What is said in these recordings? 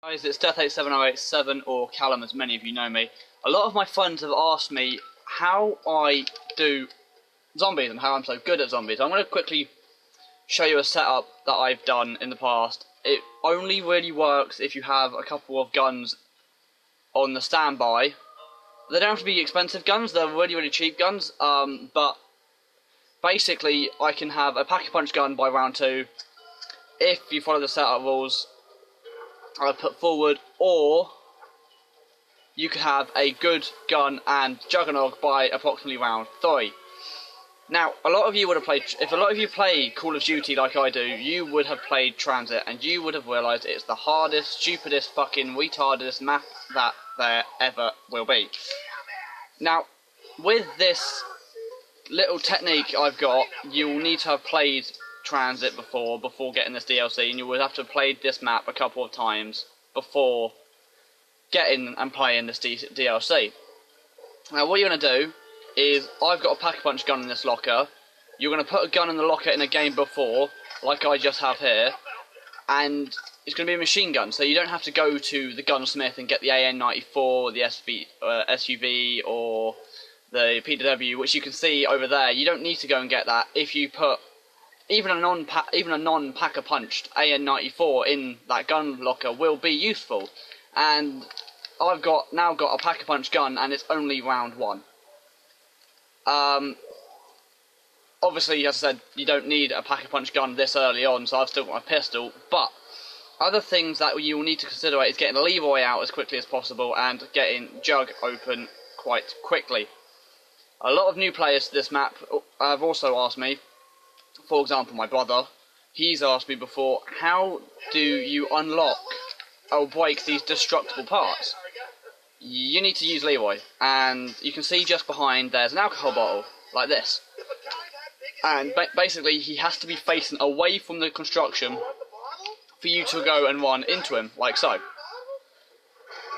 Guys, it's Death87087 or Callum, as many of you know me. A lot of my friends have asked me how I do zombies and how I'm so good at zombies. I'm going to quickly show you a setup that I've done in the past. It only really works if you have a couple of guns on the standby. They don't have to be expensive guns, they're really cheap guns, but basically I can have a pack-a-punch gun by round 2 if you follow the setup rules I put forward, or you could have a good gun and juggernaut by approximately round 3. Now, a lot of you would have played, if a lot of you play Call of Duty like I do, you would have played Transit, and you would have realised it's the hardest, stupidest, fucking retardedest map that there ever will be. Now, with this little technique I've got, you'll need to have played Transit before getting this DLC, and you would have to have played this map a couple of times before getting and playing this DLC. Now what you're going to do is, I've got a pack-a-punch gun in this locker. You're going to put a gun in the locker in a game before, like I just have here, and it's going to be a machine gun, so you don't have to go to the gunsmith and get the AN-94, or the SUV, or the PW, which you can see over there. You don't need to go and get that if you put even a non-pack-a-punched AN-94 in that gun locker will be useful. And I've now got a pack-a-punch gun, and it's only round 1. Obviously, as I said, you don't need a pack-a-punch gun this early on, so I've still got my pistol, but other things that you will need to consider is getting Leroy out as quickly as possible and getting Jug open quite quickly. A lot of new players to this map have also asked me, for example my brother, he's asked me before, how do you unlock or break these destructible parts? You need to use Leroy, and you can see just behind there's an alcohol bottle, like this. And basically he has to be facing away from the construction for you to go and run into him, like so.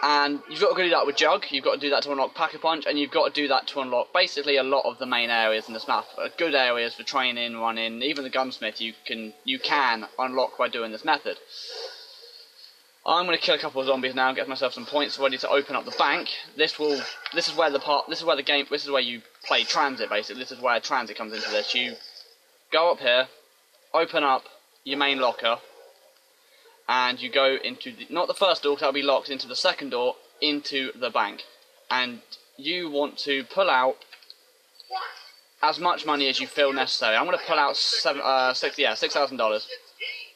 And you've got to do that with Jug, you've got to do that to unlock Pack-a-Punch, and you've got to do that to unlock basically a lot of the main areas in this map. Good areas for training, running, even the gunsmith you can unlock by doing this method. I'm going to kill a couple of zombies now and get myself some points ready to open up the bank. This is where you play Transit, basically. This is where Transit comes into this. You go up here, open up your main locker, and you go into not the first door, because that'll be locked, into the second door, into the bank. And you want to pull out as much money as you feel necessary. I'm going to pull out $6,000.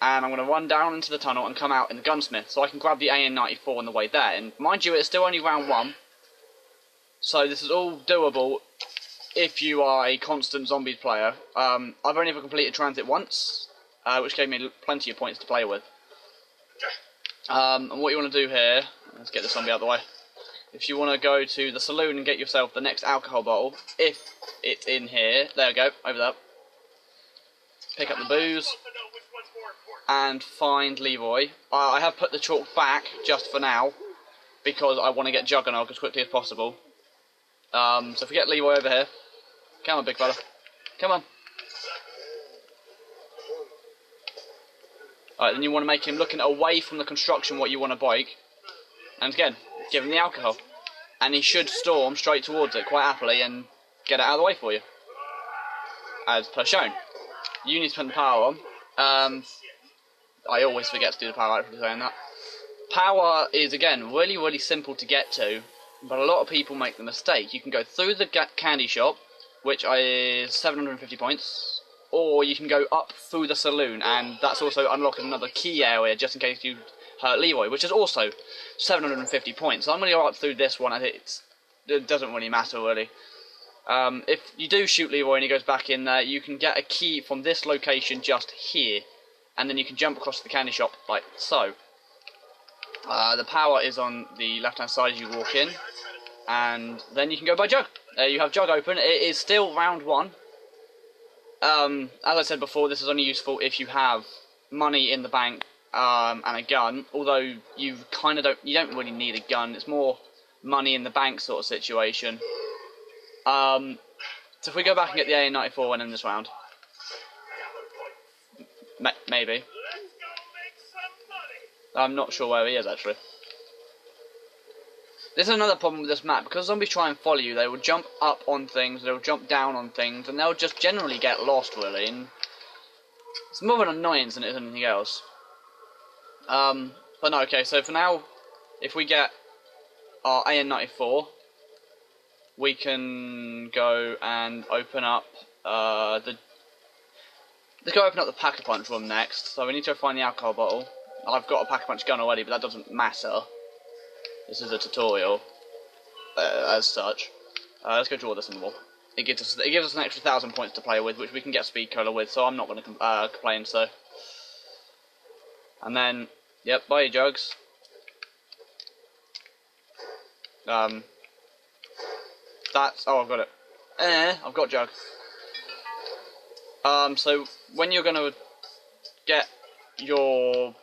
And I'm going to run down into the tunnel and come out in the gunsmith, so I can grab the AN-94 on the way there. And mind you, it's still only round 1, so this is all doable if you are a constant zombies player. I've only ever completed Transit once, which gave me plenty of points to play with. And what you want to do here, let's get this zombie out of the way. If you want to go to the saloon and get yourself the next alcohol bottle, if it's in here, there we go, over there. Pick up the booze and find Leroy. I have put the chalk back just for now because I want to get Juggernaut as quickly as possible. So forget Leroy over here. Come on, big fella. Come on. Alright, then you want to make him looking away from the construction what you want to break. And again, give him the alcohol. And he should storm straight towards it quite happily and get it out of the way for you. As per shown. You need to put the power on. I always forget to do the power after saying that. Power is, again, really simple to get to, but a lot of people make the mistake. You can go through the candy shop, which is 750 points, or you can go up through the saloon, and that's also unlocking another key area, just in case you hurt Leroy, which is also 750 points. So I'm going to go up through this one, it doesn't really matter, really. If you do shoot Leroy and he goes back in there, you can get a key from this location just here. And then you can jump across the candy shop like so. The power is on the left hand side as you walk in, and then you can go by Jug. You have Jug open. It is still round 1. As I said before, this is only useful if you have money in the bank and a gun. Although you don't really need a gun. It's more money in the bank sort of situation. So if we go back and get the AN-94 and in this round. Maybe. I'm not sure where he is, actually. This is another problem with this map. Because zombies try and follow you, they will jump up on things, they will jump down on things, and they'll just generally get lost, really. And it's more of an annoyance than it is anything else. But no, okay, so for now, if we get our AN-94, we can go and open up let's go open up the Pack-a-Punch room next. So we need to go find the alcohol bottle. I've got a Pack-a-Punch gun already, but that doesn't matter. This is a tutorial, as such. Let's go draw this on the wall. It gives us an extra 1,000 points to play with, which we can get speed cola with. So I'm not going to complain. So, and then, yep, buy your jugs. That's I've got it. I've got jug. So when you're going to get your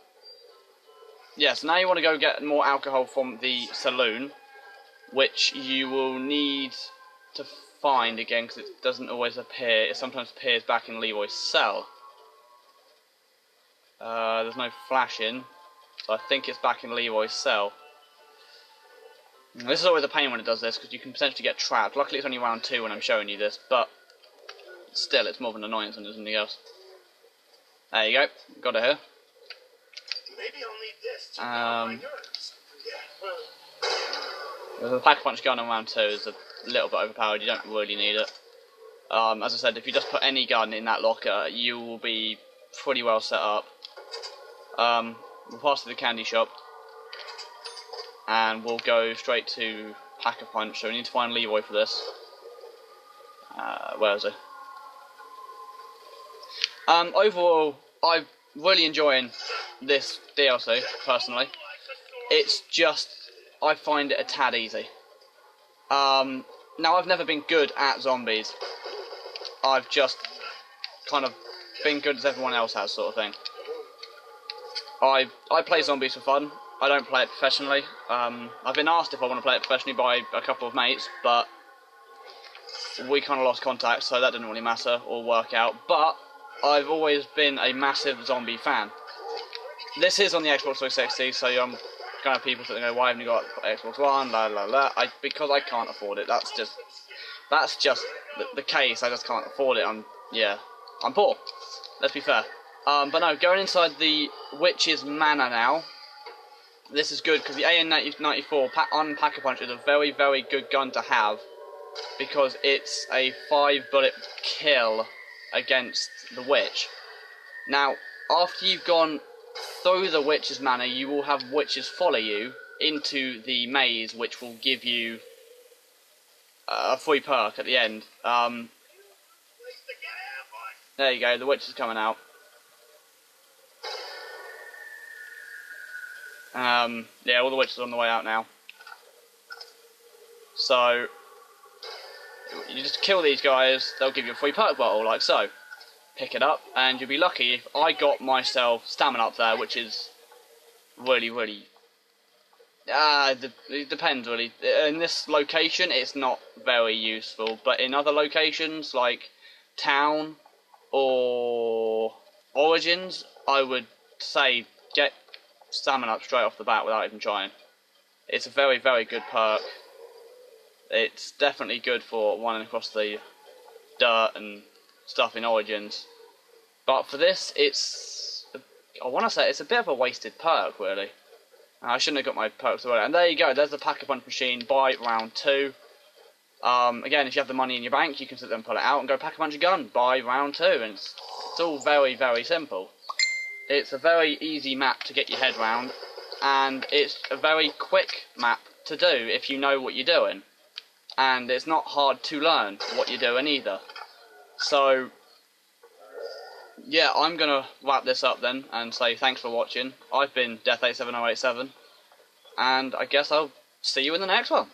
so now you want to go get more alcohol from the saloon, which you will need to find again because it doesn't always appear. It sometimes appears back in Leroy's cell. There's no flashing, so I think it's back in Leroy's cell. This is always a pain when it does this because you can potentially get trapped. Luckily it's only round 2 when I'm showing you this, but still it's more of an annoyance than anything else. There you go, got it here. Maybe I'll need this to calm my nerves. The Pack-a-Punch gun on round 2 is a little bit overpowered, you don't really need it. As I said, if you just put any gun in that locker, you will be pretty well set up. We'll pass through the candy shop, and we'll go straight to Pack-a-Punch, so we need to find Leroy for this. Where is he? Overall, I'm really enjoying this DLC, personally. It's just, I find it a tad easy. Now, I've never been good at zombies. I've just kind of been good as everyone else has, sort of thing. I play zombies for fun. I don't play it professionally. I've been asked if I want to play it professionally by a couple of mates, but we kind of lost contact, so that didn't really matter or work out. But I've always been a massive zombie fan. This is on the Xbox 360, so I'm kind of people that go, why haven't you got Xbox One? La la la. Because I can't afford it. That's just the case. I just can't afford it. I'm poor. Let's be fair. But no, going inside the Witch's Manor now. This is good because the AN-94 on Pack-a-Punch is a very, very good gun to have because it's a 5-bullet kill against the witch. Now, after you've gone through the Witch's Manor, you will have witches follow you into the maze, which will give you a free perk at the end. There you go, the witch is coming out. Yeah, all the witches are on the way out now. So, you just kill these guys, they'll give you a free perk bottle, like so. Pick it up, and you'll be lucky if I got myself stamina up there, which is really, really... it depends, really. In this location, it's not very useful, but in other locations, like Town or Origins, I would say get stamina up straight off the bat without even trying. It's a very, very good perk. It's definitely good for running across the dirt and stuff in Origins. But for this, I want to say it's a bit of a wasted perk, really. I shouldn't have got my perks already. And there you go, there's the Pack-a-Punch machine by round 2. Again, if you have the money in your bank, you can sit there and pull it out and go Pack-a-Punch a gun by round 2. And it's all very, very simple. It's a very easy map to get your head round, and it's a very quick map to do if you know what you're doing. And it's not hard to learn what you're doing either. So, yeah, I'm going to wrap this up then and say thanks for watching. I've been Death87087, and I guess I'll see you in the next one.